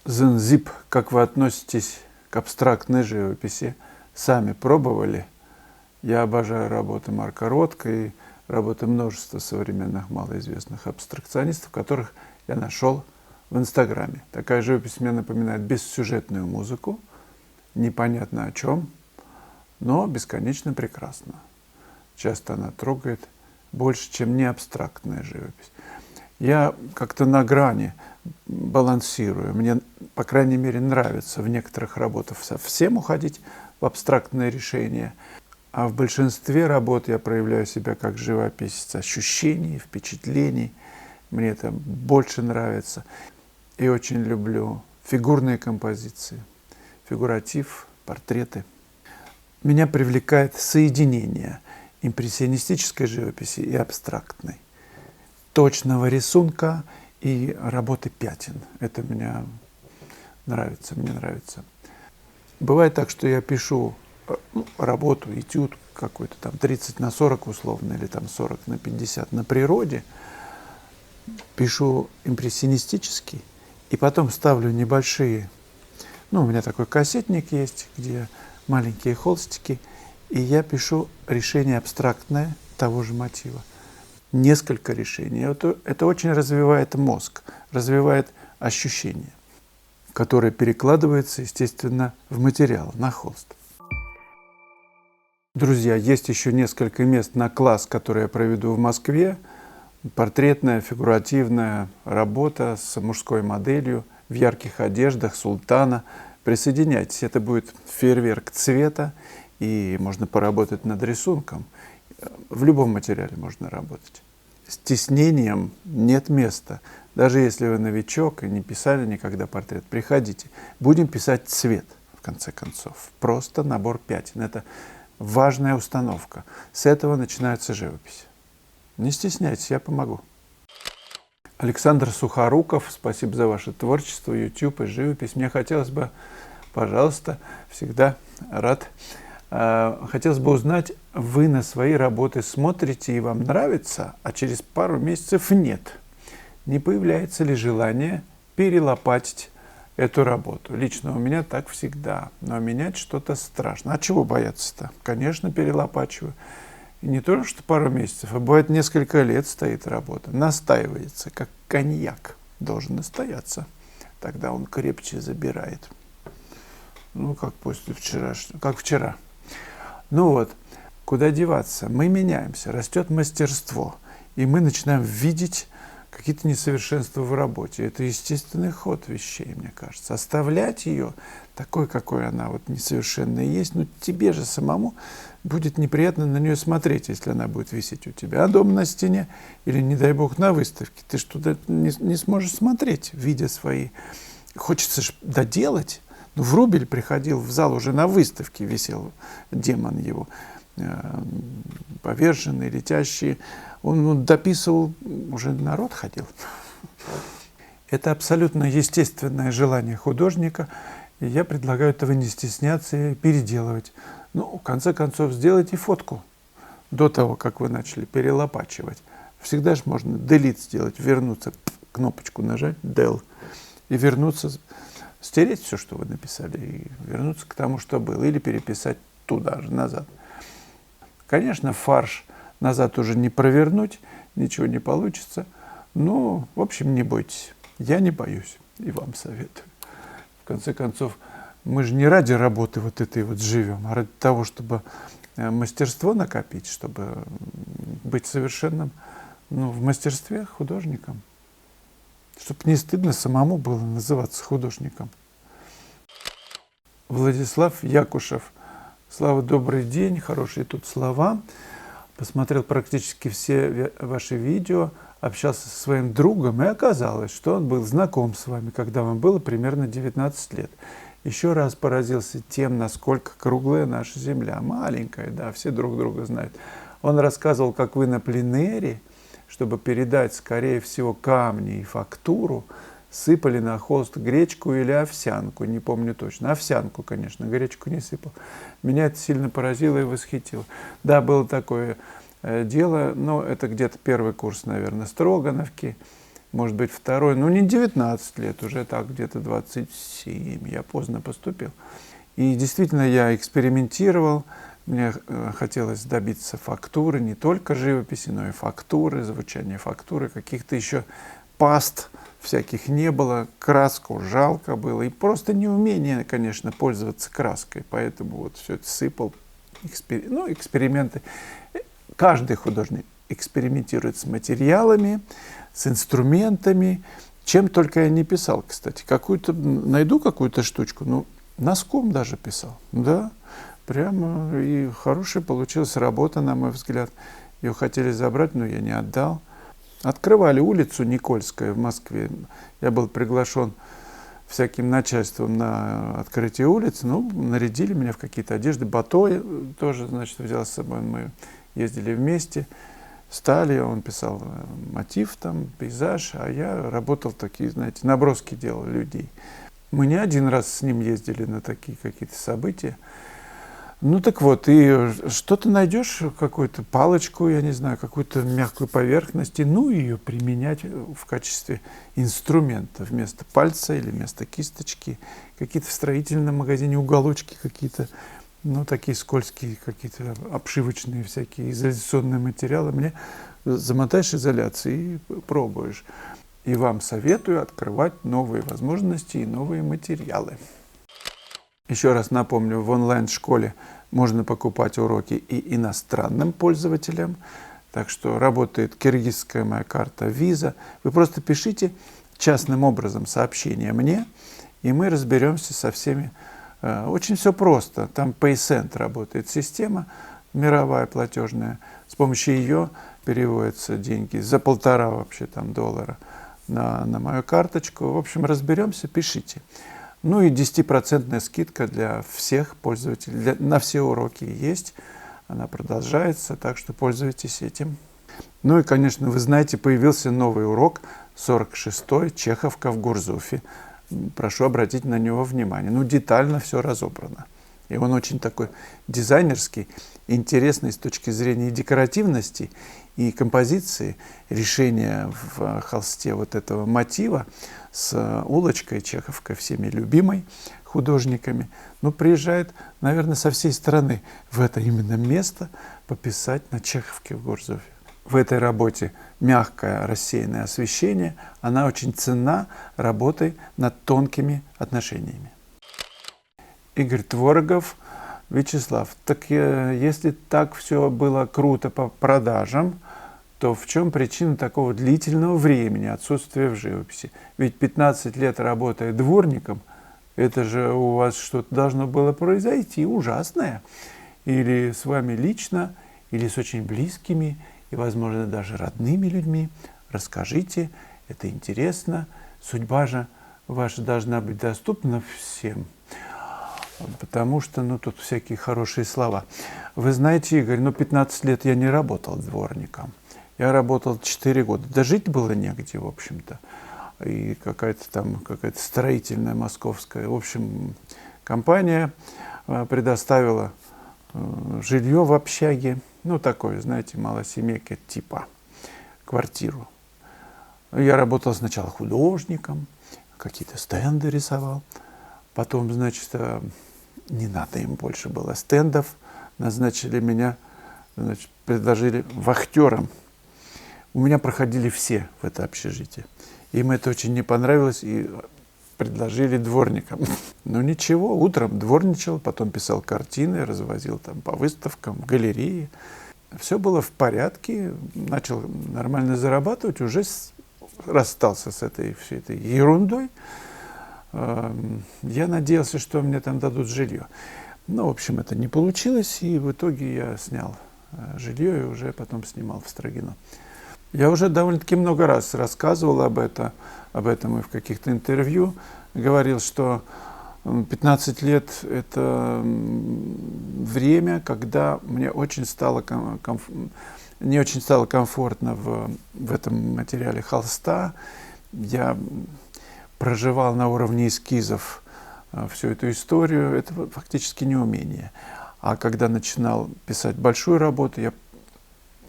Зензип, как вы относитесь к абстрактной живописи? Сами пробовали? Я обожаю работы Марка Ротко и работы множества современных малоизвестных абстракционистов, которых я нашел в Инстаграме. Такая живопись мне напоминает бессюжетную музыку, непонятно о чем, но бесконечно прекрасна. Часто она трогает больше, чем неабстрактная живопись. Я как-то на грани балансирую. Мне, по крайней мере, нравится в некоторых работах совсем уходить в абстрактное решение, а в большинстве работ я проявляю себя как живописец ощущений, впечатлений. Мне это больше нравится. И очень люблю фигурные композиции, фигуратив, портреты. Меня привлекает соединение импрессионистической живописи и абстрактной, точного рисунка и работы пятен. Это мне нравится. Бывает так, что я пишу работу, этюд какой-то там 30 на 40 условно, или там 40 на 50 на природе, пишу импрессионистический, и потом ставлю небольшие, у меня такой кассетник есть, где маленькие холстики, и я пишу решение абстрактное того же мотива. Несколько решений. Это очень развивает мозг, развивает ощущение, которое перекладывается, естественно, в материал, на холст. Друзья, есть еще несколько мест на класс, который я проведу в Москве. Портретная, фигуративная работа с мужской моделью в ярких одеждах султана. Присоединяйтесь, это будет фейерверк цвета, и можно поработать над рисунком. В любом материале можно работать. С тиснением нет места. Даже если вы новичок и не писали никогда портрет, приходите. Будем писать цвет, в конце концов. Просто набор пятен. Это важная установка. С этого начинается живопись. Не стесняйтесь, я помогу. Александр Сухоруков, спасибо за ваше творчество, YouTube и живопись. Мне хотелось бы, пожалуйста, всегда рад. Хотелось бы узнать, вы на свои работы смотрите и вам нравится, а через пару месяцев нет. Не появляется ли желание перелопатить эту работу? Лично у меня так всегда, но менять что-то страшно. А чего бояться-то? Конечно, перелопачиваю. И не то, что пару месяцев, а бывает несколько лет стоит работа. Настаивается, как коньяк. Должен настояться. Тогда он крепче забирает. Как после вчерашнего, как вчера. Куда деваться? Мы меняемся, растет мастерство, и мы начинаем видеть какие-то несовершенства в работе. Это естественный ход вещей, мне кажется. Оставлять ее такой, какой она несовершенная есть, тебе же самому будет неприятно на нее смотреть, если она будет висеть у тебя. А дома на стене или, не дай бог, на выставке, ты ж туда не сможешь смотреть, видя свои. Хочется же доделать. Врубель приходил в зал, уже на выставке висел демон его, поверженный, летящий. Он дописывал, уже народ ходил. Это абсолютно естественное желание художника, и я предлагаю этого не стесняться и переделывать. В конце концов, сделайте фотку до того, как вы начали перелопачивать. Всегда же можно delete сделать, вернуться, кнопочку нажать, del, и вернуться, стереть все, что вы написали, и вернуться к тому, что было, или переписать туда же, назад. Конечно, фарш назад уже не провернуть, ничего не получится, но, в общем, не бойтесь. Я не боюсь, и вам советую. В конце концов, мы же не ради работы этой живем, а ради того, чтобы мастерство накопить, чтобы быть совершенным, в мастерстве художником. Чтобы не стыдно самому было называться художником. Владислав Якушев. Слава, добрый день, хорошие тут слова. Посмотрел практически все ваши видео, общался со своим другом, и оказалось, что он был знаком с вами, когда вам было примерно 19 лет. Еще раз поразился тем, насколько круглая наша Земля. Маленькая, да, все друг друга знают. Он рассказывал, как вы на пленэре, чтобы передать, скорее всего, камни и фактуру, сыпали на холст гречку или овсянку, не помню точно. Овсянку, конечно, гречку не сыпал. Меня это сильно поразило и восхитило. Да, было такое дело, но это где-то первый курс, наверное, Строгановки. может быть, второй, ну не 19 лет, уже так где-то 27, я поздно поступил. И действительно я экспериментировал, мне хотелось добиться фактуры, не только живописи, но и фактуры, звучания фактуры, каких-то еще паст всяких не было, краску жалко было, и просто неумение, конечно, пользоваться краской, поэтому вот все это сыпал, эксперименты. Каждый художник экспериментирует с материалами, с инструментами, чем только я не писал, кстати. Найду какую-то штучку, носком даже писал, да, прямо, и хорошая получилась работа, на мой взгляд. Ее хотели забрать, но я не отдал. Открывали улицу Никольская в Москве. Я был приглашен всяким начальством на открытие улицы, нарядили меня в какие-то одежды. Бато я тоже, взял с собой, мы ездили вместе. Стали, он писал мотив, там, пейзаж, а я работал такие, наброски делал людей. Мы не один раз с ним ездили на такие какие-то события. Так вот, и что-то найдешь, какую-то палочку, я не знаю, какую-то мягкую поверхность, и ее применять в качестве инструмента вместо пальца или вместо кисточки. Какие-то в строительном магазине уголочки какие-то, такие скользкие, какие-то обшивочные всякие изоляционные материалы. Мне замотаешь изоляцией и пробуешь. И вам советую открывать новые возможности и новые материалы. Еще раз напомню, в онлайн-школе можно покупать уроки и иностранным пользователям. Так что работает киргизская моя карта Visa. Вы просто пишите частным образом сообщение мне, и мы разберемся со всеми. Очень все просто. Там PaySend работает система мировая платежная. С помощью ее переводятся деньги за $1,5 вообще $1 на мою карточку. В общем, разберемся, пишите. И 10% скидка для всех пользователей. На все уроки есть. Она продолжается, так что пользуйтесь этим. И, конечно, вы знаете, появился новый урок, 46-й, Чеховка в Гурзуфе. Прошу обратить на него внимание. детально все разобрано. И он очень такой дизайнерский, интересный с точки зрения декоративности и композиции, решения в холсте вот этого мотива с улочкой Чеховкой, всеми любимой художниками. Приезжает, наверное, со всей страны в это именно место пописать на Чеховке в Гурзуфе. В этой работе мягкое рассеянное освещение, она очень ценна работой над тонкими отношениями. Игорь Творогов. Вячеслав, так если так все было круто по продажам, то в чем причина такого длительного времени отсутствия в живописи? Ведь 15 лет работая дворником, это же у вас что-то должно было произойти ужасное. Или с вами лично, или с очень близкими, и, возможно, даже родными людьми. Расскажите, это интересно. Судьба же ваша должна быть доступна всем. Потому что, тут всякие хорошие слова. Вы знаете, Игорь, 15 лет я не работал дворником. Я работал 4 года. Да жить было негде, в общем-то. И какая-то строительная московская. В общем, компания предоставила жилье в общаге. Такое, знаете, малосемейка типа квартиру. Я работал сначала художником, какие-то стенды рисовал. Потом, не надо им больше было стендов, назначили меня, предложили вахтером. У меня проходили все в это общежитие. Им это очень не понравилось и предложили дворником. Ничего, утром дворничал, потом писал картины, развозил по выставкам, в галерее. Все было в порядке, начал нормально зарабатывать, уже расстался с всей этой ерундой. Я надеялся, что мне там дадут жилье. В общем, это не получилось, и в итоге я снял жилье и уже потом снимал в Строгино. Я уже довольно-таки много раз рассказывал об этом и в каких-то интервью. Говорил, что 15 лет – это время, когда мне очень стало не очень стало комфортно в этом материале холста. Я проживал на уровне эскизов всю эту историю. Это фактически неумение. А когда начинал писать большую работу, я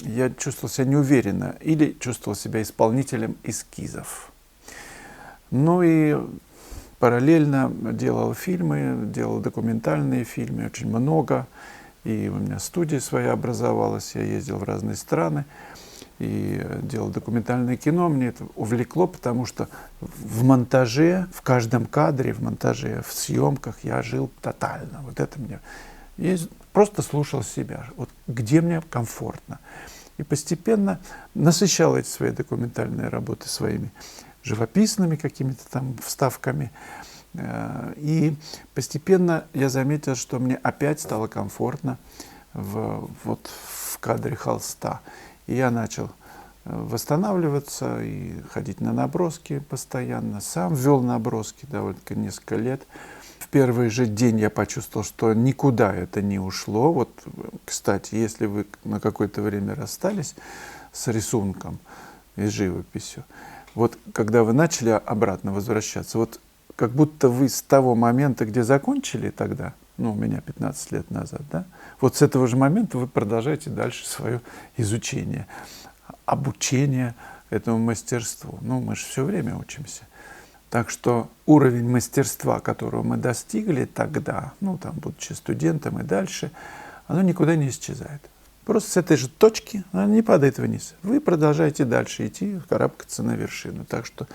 я чувствовал себя неуверенно или чувствовал себя исполнителем эскизов. Ну и параллельно делал фильмы, делал документальные фильмы, очень много. И у меня студия своя образовалась, я ездил в разные страны и делал документальное кино. Мне это увлекло, потому что в монтаже, в каждом кадре, в монтаже, в съемках я жил тотально. Вот это мне... Я просто слушал себя, вот где мне комфортно. И постепенно насыщал эти свои документальные работы своими живописными какими-то там вставками. И постепенно я заметил, что мне опять стало комфортно вот в кадре холста. И я начал восстанавливаться и ходить на наброски постоянно. Сам вел наброски довольно-таки несколько лет. В первый же день я почувствовал, что никуда это не ушло. Вот, кстати, если вы на какое-то время расстались с рисунком и живописью, вот когда вы начали обратно возвращаться, вот как будто вы с того момента, где закончили тогда, ну, у меня 15 лет назад, да, вот с этого же момента вы продолжаете дальше свое изучение, обучение этому мастерству. Ну, мы же все время учимся. Так что уровень мастерства, которого мы достигли тогда, ну, там, будучи студентом и дальше, оно никуда не исчезает. Просто с этой же точки она не падает вниз. Вы продолжаете дальше идти, карабкаться на вершину. Так что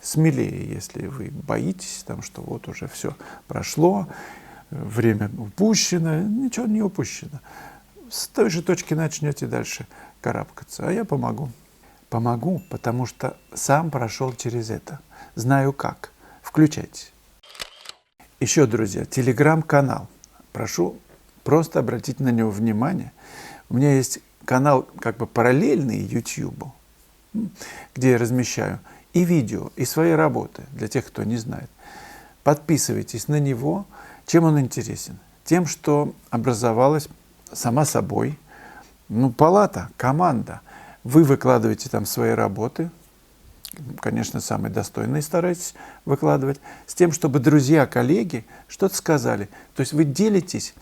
смелее, если вы боитесь, там, что вот уже все прошло, время упущено, ничего не упущено. С той же точки начнете дальше карабкаться. А я помогу. Помогу, потому что сам прошел через это. Знаю как. Включайтесь. Еще, друзья, телеграм-канал. Прошу просто обратить на него внимание. У меня есть канал как бы параллельный YouTube, где я размещаю и видео, и свои работы, для тех, кто не знает. Подписывайтесь на него. Чем он интересен? Тем, что образовалась сама собой, ну, палата, команда. Вы выкладываете там свои работы, конечно, самые достойные старайтесь выкладывать, с тем, чтобы друзья, коллеги что-то сказали. То есть вы делитесь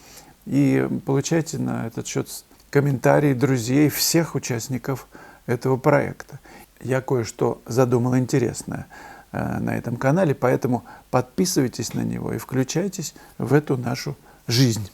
и получаете на этот счет комментарии друзей всех участников этого проекта. Я кое-что задумал интересное на этом канале, поэтому подписывайтесь на него и включайтесь в эту нашу жизнь.